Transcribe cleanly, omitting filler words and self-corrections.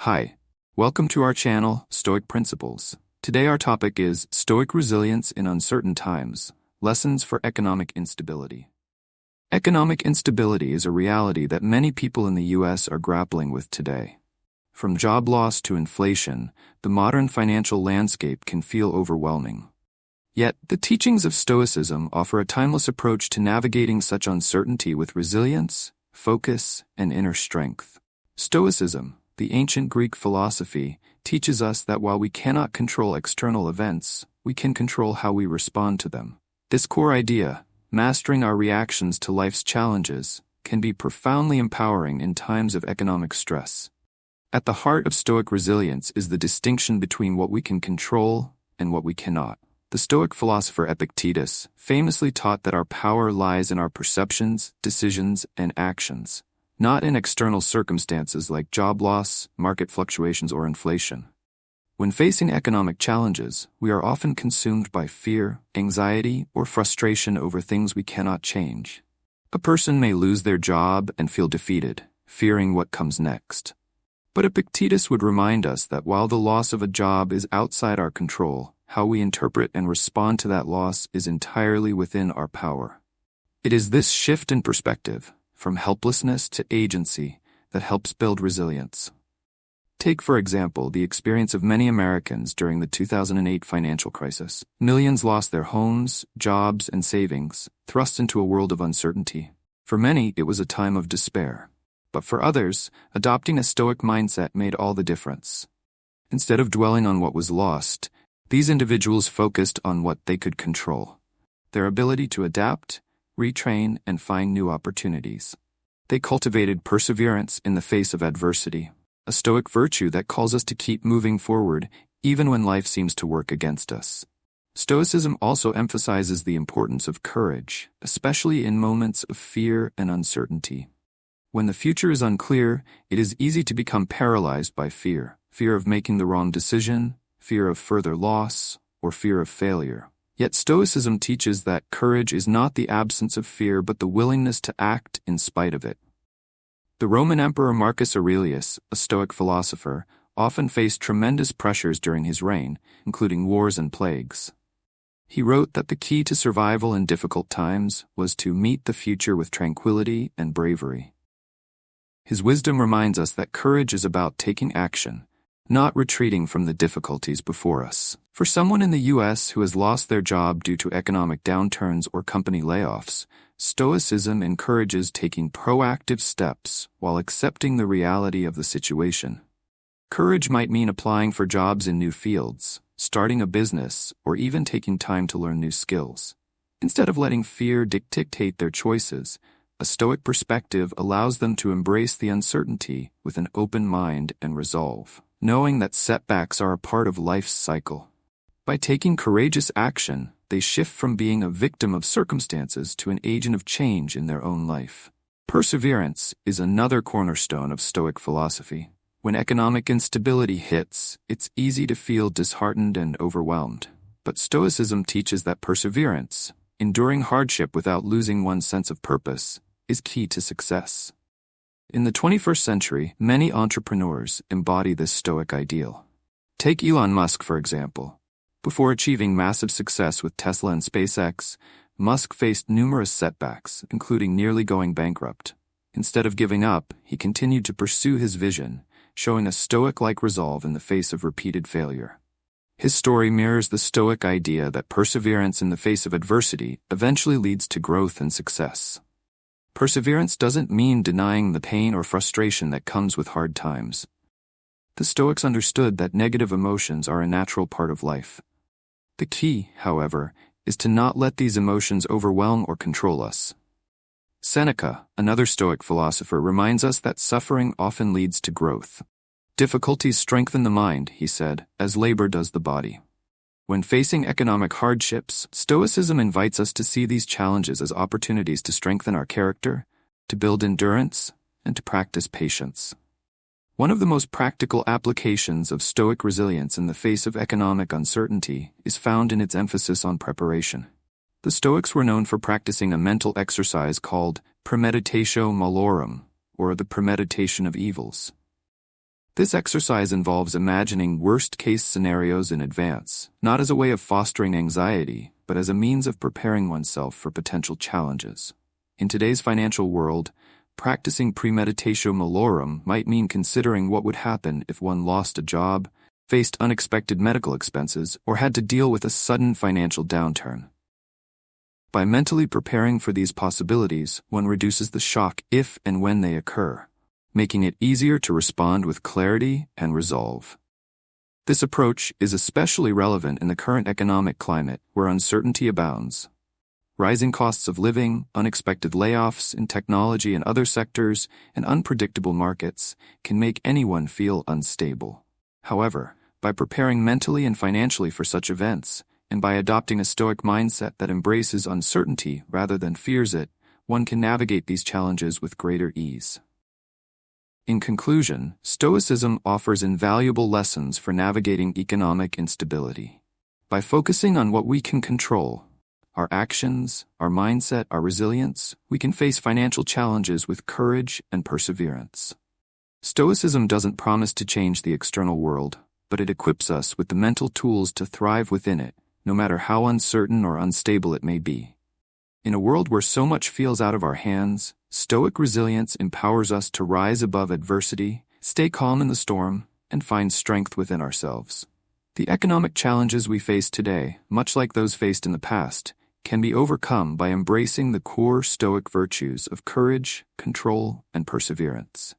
Hi, welcome to our channel, Stoic Principles. Today our topic is Stoic Resilience in Uncertain Times, Lessons for Economic Instability. Economic instability is a reality that many people in the U.S. are grappling with today. From job loss to inflation, the modern financial landscape can feel overwhelming. Yet, the teachings of Stoicism offer a timeless approach to navigating such uncertainty with resilience, focus, and inner strength. Stoicism, the ancient Greek philosophy, teaches us that while we cannot control external events, we can control how we respond to them. This core idea, mastering our reactions to life's challenges, can be profoundly empowering in times of economic stress. At the heart of Stoic resilience is the distinction between what we can control and what we cannot. The Stoic philosopher Epictetus famously taught that our power lies in our perceptions, decisions, and actions, not in external circumstances like job loss, market fluctuations, or inflation. When facing economic challenges, we are often consumed by fear, anxiety, or frustration over things we cannot change. A person may lose their job and feel defeated, fearing what comes next. But Epictetus would remind us that while the loss of a job is outside our control, how we interpret and respond to that loss is entirely within our power. It is this shift in perspective, from helplessness to agency, that helps build resilience. Take, for example, the experience of many Americans during the 2008 financial crisis. Millions lost their homes, jobs, and savings, thrust into a world of uncertainty. For many, it was a time of despair. But for others, adopting a Stoic mindset made all the difference. Instead of dwelling on what was lost, these individuals focused on what they could control: their ability to adapt, retrain, and find new opportunities. They cultivated perseverance in the face of adversity, a Stoic virtue that calls us to keep moving forward even when life seems to work against us. Stoicism also emphasizes the importance of courage, especially in moments of fear and uncertainty. When the future is unclear, it is easy to become paralyzed by fear of making the wrong decision, fear of further loss, or fear of failure. Yet Stoicism teaches that courage is not the absence of fear but the willingness to act in spite of it. The Roman Emperor Marcus Aurelius, a Stoic philosopher, often faced tremendous pressures during his reign, including wars and plagues. He wrote that the key to survival in difficult times was to meet the future with tranquility and bravery. His wisdom reminds us that courage is about taking action, not retreating from the difficulties before us. For someone in the U.S. who has lost their job due to economic downturns or company layoffs, Stoicism encourages taking proactive steps while accepting the reality of the situation. Courage might mean applying for jobs in new fields, starting a business, or even taking time to learn new skills. Instead of letting fear dictate their choices, a Stoic perspective allows them to embrace the uncertainty with an open mind and resolve, knowing that setbacks are a part of life's cycle. By taking courageous action, they shift from being a victim of circumstances to an agent of change in their own life. Perseverance is another cornerstone of Stoic philosophy. When economic instability hits, it's easy to feel disheartened and overwhelmed. But Stoicism teaches that perseverance, enduring hardship without losing one's sense of purpose, is key to success. In the 21st century, many entrepreneurs embody this Stoic ideal. Take Elon Musk, for example. Before achieving massive success with Tesla and SpaceX, Musk faced numerous setbacks, including nearly going bankrupt. Instead of giving up, he continued to pursue his vision, showing a Stoic-like resolve in the face of repeated failure. His story mirrors the Stoic idea that perseverance in the face of adversity eventually leads to growth and success. Perseverance doesn't mean denying the pain or frustration that comes with hard times. The Stoics understood that negative emotions are a natural part of life. The key, however, is to not let these emotions overwhelm or control us. Seneca, another Stoic philosopher, reminds us that suffering often leads to growth. Difficulties strengthen the mind, he said, as labor does the body. When facing economic hardships, Stoicism invites us to see these challenges as opportunities to strengthen our character, to build endurance, and to practice patience. One of the most practical applications of Stoic resilience in the face of economic uncertainty is found in its emphasis on preparation. The Stoics were known for practicing a mental exercise called premeditatio malorum, or the premeditation of evils. This exercise involves imagining worst-case scenarios in advance, not as a way of fostering anxiety, but as a means of preparing oneself for potential challenges. In today's financial world, practicing premeditatio malorum might mean considering what would happen if one lost a job, faced unexpected medical expenses, or had to deal with a sudden financial downturn. By mentally preparing for these possibilities, one reduces the shock if and when they occur, making it easier to respond with clarity and resolve. This approach is especially relevant in the current economic climate where uncertainty abounds. Rising costs of living, unexpected layoffs in technology and other sectors, and unpredictable markets can make anyone feel unstable. However, by preparing mentally and financially for such events, and by adopting a Stoic mindset that embraces uncertainty rather than fears it, one can navigate these challenges with greater ease. In conclusion, Stoicism offers invaluable lessons for navigating economic instability. By focusing on what we can control, our actions, our mindset, our resilience, we can face financial challenges with courage and perseverance. Stoicism doesn't promise to change the external world, but it equips us with the mental tools to thrive within it, no matter how uncertain or unstable it may be. In a world where so much feels out of our hands, Stoic resilience empowers us to rise above adversity, stay calm in the storm, and find strength within ourselves. The economic challenges we face today, much like those faced in the past, can be overcome by embracing the core Stoic virtues of courage, control, and perseverance.